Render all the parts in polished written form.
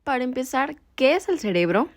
Para empezar, ¿qué es el cerebro?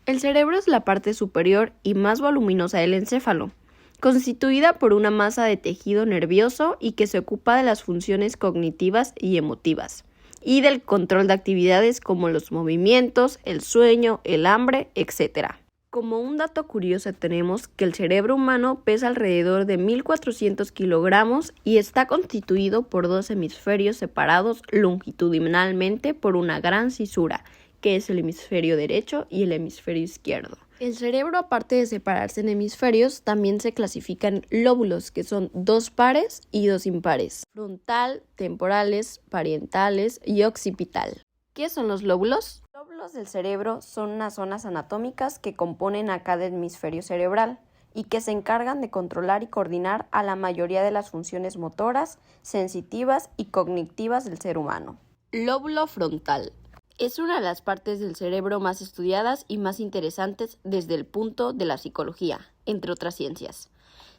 El cerebro es la parte superior y más voluminosa del encéfalo, constituida por una masa de tejido nervioso y que se ocupa de las funciones cognitivas y emotivas, y del control de actividades como los movimientos, el sueño, el hambre, etc. Como un dato curioso tenemos que el cerebro humano pesa alrededor de 1.400 kilogramos y está constituido por dos hemisferios separados longitudinalmente por una gran cisura, que es el hemisferio derecho y el hemisferio izquierdo. El cerebro, aparte de separarse en hemisferios, también se clasifica en lóbulos, que son dos pares y dos impares: frontal, temporales, parietales y occipital. ¿Qué son los lóbulos? Los lóbulos del cerebro son unas zonas anatómicas que componen a cada hemisferio cerebral y que se encargan de controlar y coordinar a la mayoría de las funciones motoras, sensitivas y cognitivas del ser humano. Lóbulo frontal. Es una de las partes del cerebro más estudiadas y más interesantes desde el punto de la psicología, entre otras ciencias.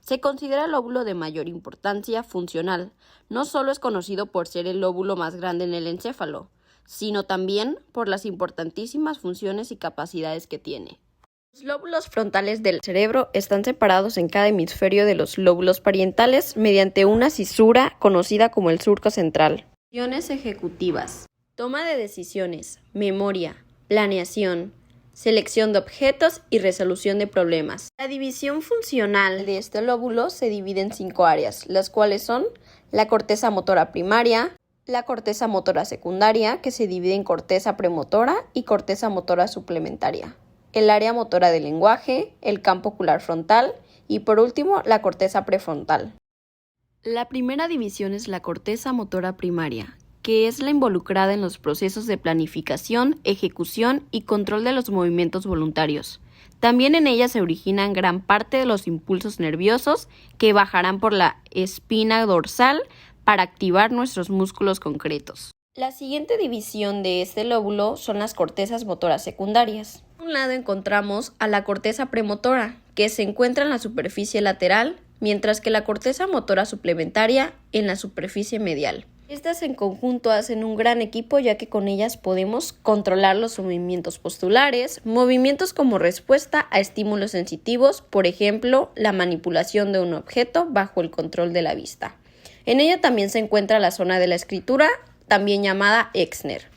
Se considera el lóbulo de mayor importancia funcional. No solo es conocido por ser el lóbulo más grande en el encéfalo, sino también por las importantísimas funciones y capacidades que tiene. Los lóbulos frontales del cerebro están separados en cada hemisferio de los lóbulos parietales mediante una cisura conocida como el surco central. Funciones ejecutivas: toma de decisiones, memoria, planeación, selección de objetos y resolución de problemas. La división funcional de este lóbulo se divide en 5 áreas, las cuales son la corteza motora primaria, la corteza motora secundaria, que se divide en corteza premotora y corteza motora suplementaria, el área motora del lenguaje, el campo ocular frontal y por último la corteza prefrontal. La primera división es la corteza motora primaria, que es la involucrada en los procesos de planificación, ejecución y control de los movimientos voluntarios. También en ella se originan gran parte de los impulsos nerviosos que bajarán por la espina dorsal para activar nuestros músculos concretos. La siguiente división de este lóbulo son las cortezas motoras secundarias. Por un lado encontramos a la corteza premotora, que se encuentra en la superficie lateral, mientras que la corteza motora suplementaria en la superficie medial. Estas en conjunto hacen un gran equipo, ya que con ellas podemos controlar los movimientos postulares, movimientos como respuesta a estímulos sensitivos, por ejemplo, la manipulación de un objeto bajo el control de la vista. En ella también se encuentra la zona de la escritura, también llamada Exner.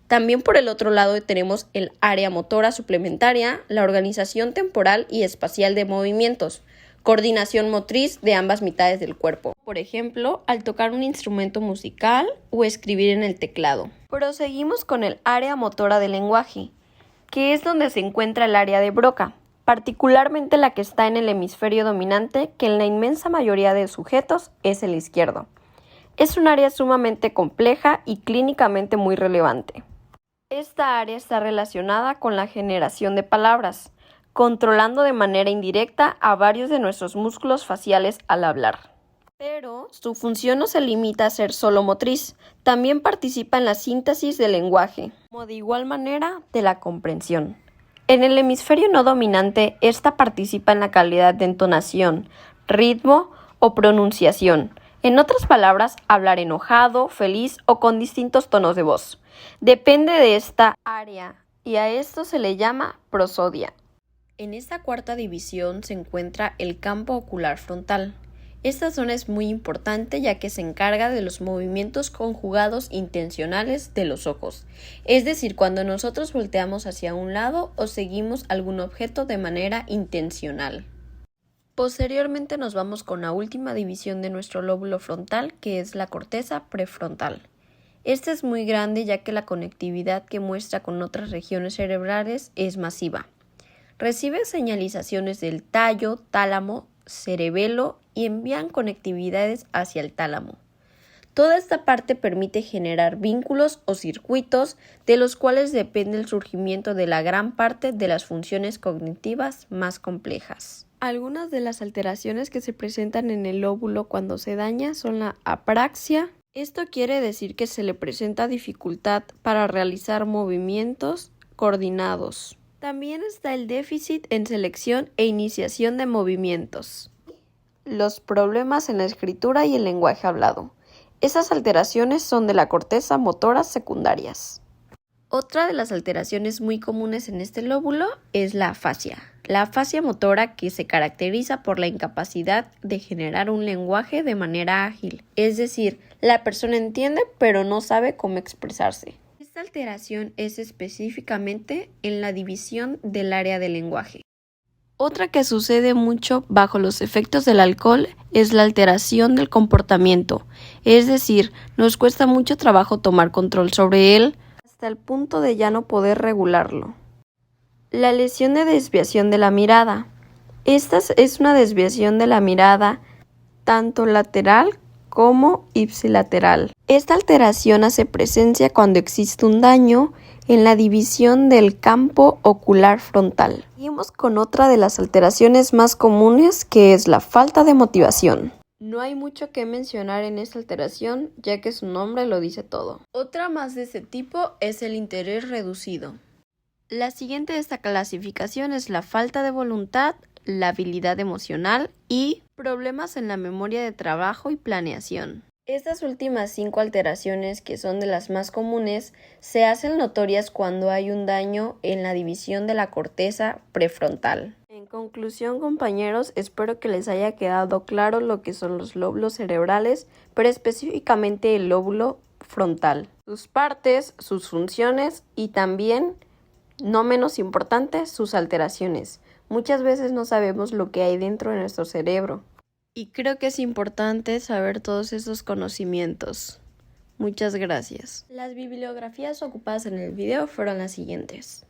También por el otro lado tenemos el área motora suplementaria, la organización temporal y espacial de movimientos, coordinación motriz de ambas mitades del cuerpo, por ejemplo, al tocar un instrumento musical o escribir en el teclado. Proseguimos con el área motora del lenguaje, que es donde se encuentra el área de Broca, particularmente la que está en el hemisferio dominante, que en la inmensa mayoría de sujetos es el izquierdo. Es un área sumamente compleja y clínicamente muy relevante. Esta área está relacionada con la generación de palabras, controlando de manera indirecta a varios de nuestros músculos faciales al hablar. Pero su función no se limita a ser solo motriz, también participa en la síntesis del lenguaje, como de igual manera de la comprensión. En el hemisferio no dominante, esta participa en la calidad de entonación, ritmo o pronunciación. En otras palabras, hablar enojado, feliz o con distintos tonos de voz. Depende de esta área y a esto se le llama prosodia. En esta cuarta división se encuentra el campo ocular frontal. Esta zona es muy importante ya que se encarga de los movimientos conjugados intencionales de los ojos, es decir, cuando nosotros volteamos hacia un lado o seguimos algún objeto de manera intencional. Posteriormente nos vamos con la última división de nuestro lóbulo frontal, que es la corteza prefrontal. Esta es muy grande ya que la conectividad que muestra con otras regiones cerebrales es masiva. Recibe señalizaciones del tallo, tálamo, cerebelo y envían conectividades hacia el tálamo. Toda esta parte permite generar vínculos o circuitos de los cuales depende el surgimiento de la gran parte de las funciones cognitivas más complejas. Algunas de las alteraciones que se presentan en el lóbulo cuando se daña son la apraxia. Esto quiere decir que se le presenta dificultad para realizar movimientos coordinados. También está el déficit en selección e iniciación de movimientos. Los problemas en la escritura y el lenguaje hablado. Esas alteraciones son de la corteza motoras secundarias. Otra de las alteraciones muy comunes en este lóbulo es la afasia. La afasia motora, que se caracteriza por la incapacidad de generar un lenguaje de manera ágil, es decir, la persona entiende pero no sabe cómo expresarse. Esta alteración es específicamente en la división del área del lenguaje. Otra que sucede mucho bajo los efectos del alcohol es la alteración del comportamiento, es decir, nos cuesta mucho trabajo tomar control sobre él hasta el punto de ya no poder regularlo. La lesión de desviación de la mirada. Esta es una desviación de la mirada tanto lateral como ipsilateral. Esta alteración hace presencia cuando existe un daño en la división del campo ocular frontal. Seguimos con otra de las alteraciones más comunes, que es la falta de motivación. No hay mucho que mencionar en esta alteración, ya que su nombre lo dice todo. Otra más de este tipo es el interés reducido. La siguiente de esta clasificación es la falta de voluntad, la habilidad emocional y problemas en la memoria de trabajo y planeación. Estas últimas 5 alteraciones, que son de las más comunes, se hacen notorias cuando hay un daño en la división de la corteza prefrontal. En conclusión, compañeros, espero que les haya quedado claro lo que son los lóbulos cerebrales, pero específicamente el lóbulo frontal, sus partes, sus funciones y también, no menos importante, sus alteraciones. Muchas veces no sabemos lo que hay dentro de nuestro cerebro. Y creo que es importante saber todos esos conocimientos. Muchas gracias. Las bibliografías ocupadas en el video fueron las siguientes.